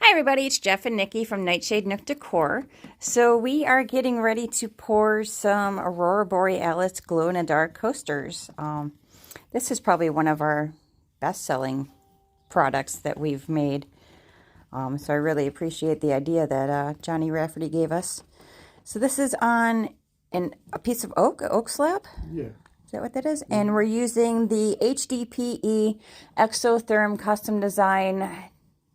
Hi everybody, it's Jeff and Nikki from Nightshade Nook Decor. So we are getting ready to pour some Aurora Borealis glow-in-the-dark coasters. This is probably one of our best-selling products that we've made. So I really appreciate the idea that Johnny Rafferty gave us. So this is on a piece of oak slab? Yeah. Is that what that is? And we're using the HDPE Exotherm Custom Design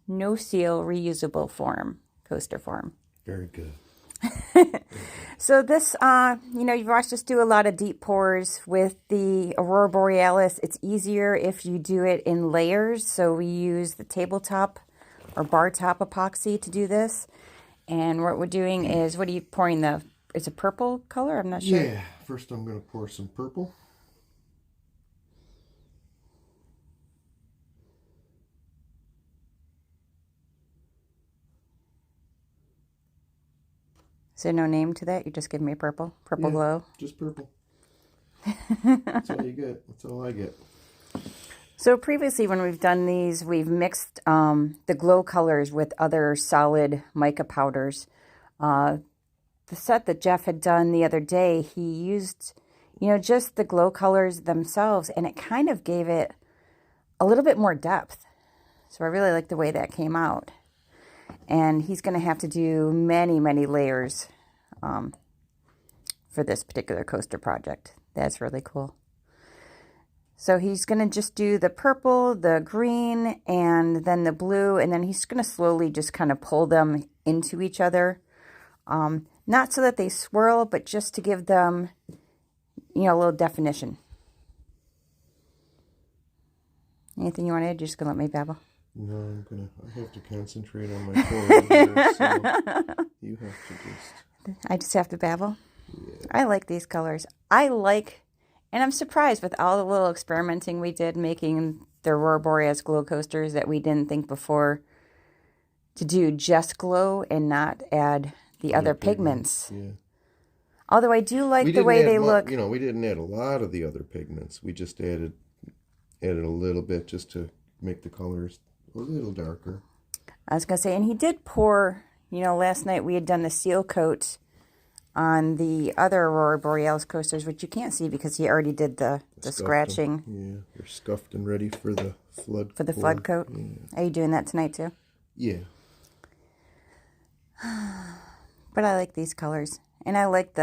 No Seal Reusable Form, coaster form. Very good. So this, you've watched us do a lot of deep pours with the Aurora Borealis. It's easier if you do it in layers. So we use the tabletop or bar top epoxy to do this. And what we're doing is, what are you pouring it's a purple color? I'm not sure. Yeah. First I'm going to pour some purple. Is there no name to that? You just give me purple? Purple glow? Just purple. That's all you get. That's all I get. So previously when we've done these, we've mixed the glow colors with other solid mica powders. The set that Jeff had done the other day, he used, just the glow colors themselves, and it kind of gave it a little bit more depth. So I really like the way that came out. And he's going to have to do many, many layers for this particular coaster project. That's really cool. So he's going to just do the purple, the green, and then the blue, and then he's going to slowly just kind of pull them into each other. Not so that they swirl, but just to give them, a little definition. Anything you want to add? You're just going to let me babble? No, I have to concentrate on my pouring here, so you have to just... I just have to babble? Yeah. I like these colors. And I'm surprised with all the little experimenting we did making the Aurora Borealis glow coasters that we didn't think before to do just glow and not add the other pigments. Yeah. Although I do like the way they look. We didn't add a lot of the other pigments. We just added a little bit just to make the colors a little darker. I was going to say, and he did pour, last night we had done the seal coat on the other Aurora Borealis coasters, which you can't see because he already did the scratching. Yeah, they're scuffed and ready for the flood. For the flood coat? Yeah. Are you doing that tonight too? Yeah. But I like these colors. And I like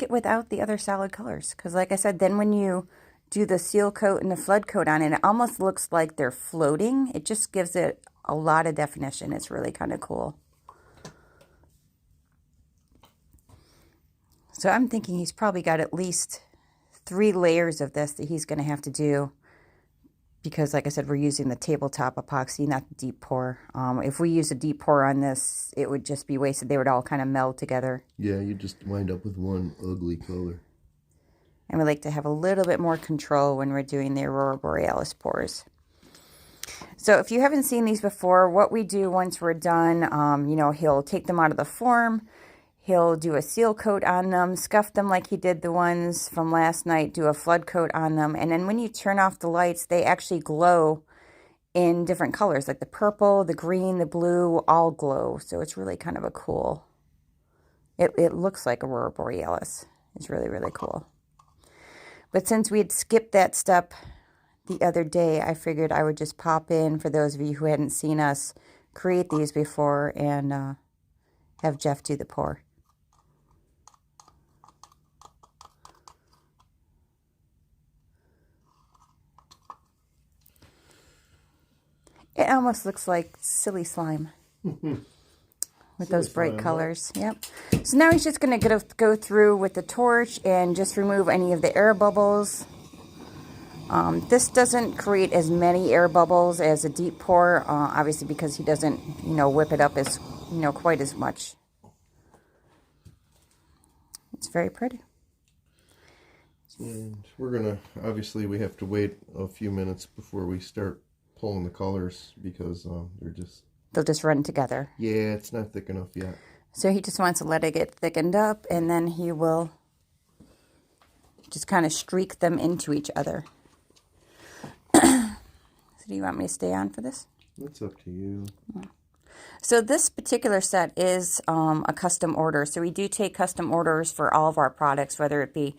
it without the other solid colors. Because like I said, then when you do the seal coat and the flood coat on it, it almost looks like they're floating. It just gives it a lot of definition. It's really kind of cool. So I'm thinking he's probably got at least 3 layers of this that he's going to have to do. Because like I said, we're using the tabletop epoxy, not the deep pour. If we use a deep pour on this, it would just be wasted. They would all kind of meld together. Yeah, you just wind up with one ugly color. And we like to have a little bit more control when we're doing the Aurora Borealis pours. So if you haven't seen these before, what we do once we're done, he'll take them out of the form. He'll do a seal coat on them, scuff them like he did the ones from last night, do a flood coat on them. And then when you turn off the lights, they actually glow in different colors, like the purple, the green, the blue, all glow. So it's really kind of a cool, it looks like Aurora Borealis. It's really, really cool. But since we had skipped that step the other day, I figured I would just pop in for those of you who hadn't seen us create these before and have Jeff do the pour. It almost looks like silly slime with those bright colors. Yep. So now he's just going to go through with the torch and just remove any of the air bubbles. This doesn't create as many air bubbles as a deep pour, obviously because he doesn't, whip it up as, quite as much. It's very pretty. And we're going to, obviously we have to wait a few minutes before we start pulling the colors because they'll just run together. Yeah, it's not thick enough yet. So he just wants to let it get thickened up, and then he will just kind of streak them into each other. So do you want me to stay on for this? That's up to you. So this particular set is a custom order. So we do take custom orders for all of our products, whether it be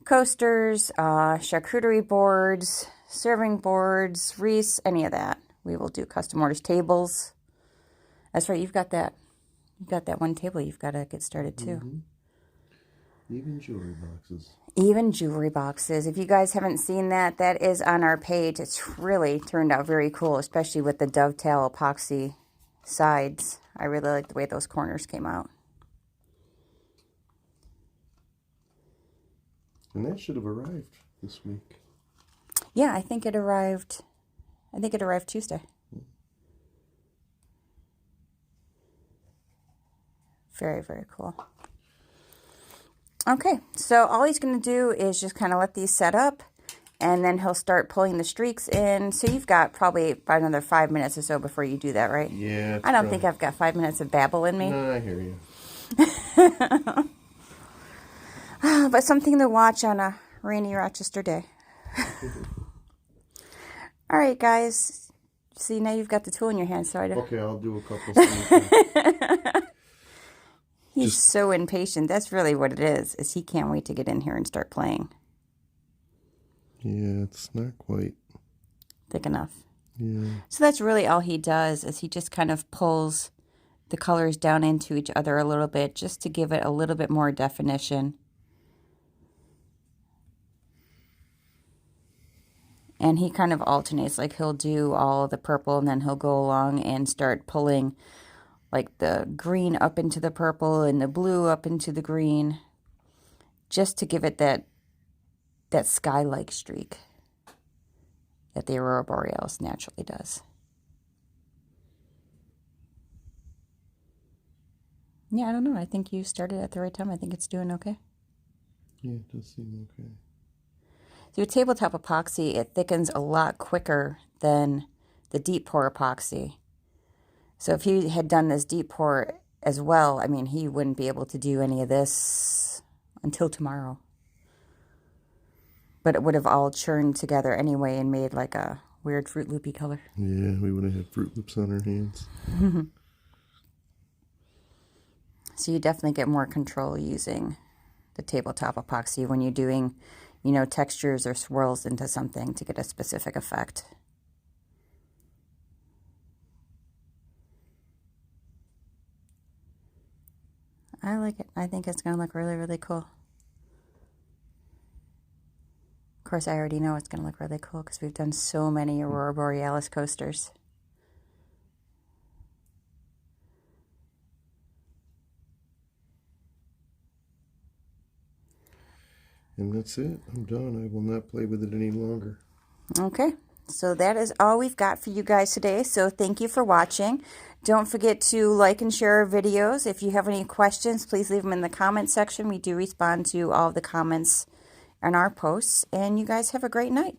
coasters, charcuterie boards, serving boards, wreaths, any of that. We will do custom orders. Tables. That's right, you've got that. You've got that one table you've got to get started too. Mm-hmm. Even jewelry boxes. Even jewelry boxes. If you guys haven't seen that, that is on our page. It's really turned out very cool, especially with the dovetail epoxy sides. I really like the way those corners came out. And that should have arrived this week. Yeah, I think it arrived Tuesday. Very, very cool. Okay, so all he's going to do is just kind of let these set up, and then he'll start pulling the streaks in. So you've got probably about another 5 minutes or so before you do that, right? Yeah. I don't think I've got 5 minutes of babble in me. No, I hear you. But something to watch on a rainy Rochester day. All right, guys. See, now you've got the tool in your hand, so I don't... Okay, I'll do a couple things. He's so impatient. That's really what it is he can't wait to get in here and start playing. Yeah, it's not quite thick enough. Yeah. So that's really all he does, is he just kind of pulls the colors down into each other a little bit, just to give it a little bit more definition. And he kind of alternates, like he'll do all of the purple and then he'll go along and start pulling like the green up into the purple and the blue up into the green, just to give it that sky-like streak that the Aurora Borealis naturally does. Yeah, I don't know. I think you started at the right time. I think it's doing okay. Yeah, it does seem okay. So with tabletop epoxy, it thickens a lot quicker than the deep pour epoxy. So if he had done this deep pour as well, I mean, he wouldn't be able to do any of this until tomorrow. But it would have all churned together anyway and made like a weird Fruit Loopy color. Yeah, we would have had Fruit Loops on our hands. So you definitely get more control using the tabletop epoxy when you're doing, you know, textures or swirls into something to get a specific effect. I like it. I think it's going to look really, really cool. Of course, I already know it's going to look really cool because we've done so many Aurora Borealis coasters. And that's it. I'm done. I will not play with it any longer. Okay. So that is all we've got for you guys today. So thank you for watching. Don't forget to like and share our videos. If you have any questions, please leave them in the comment section. We do respond to all of the comments on our posts. And you guys have a great night.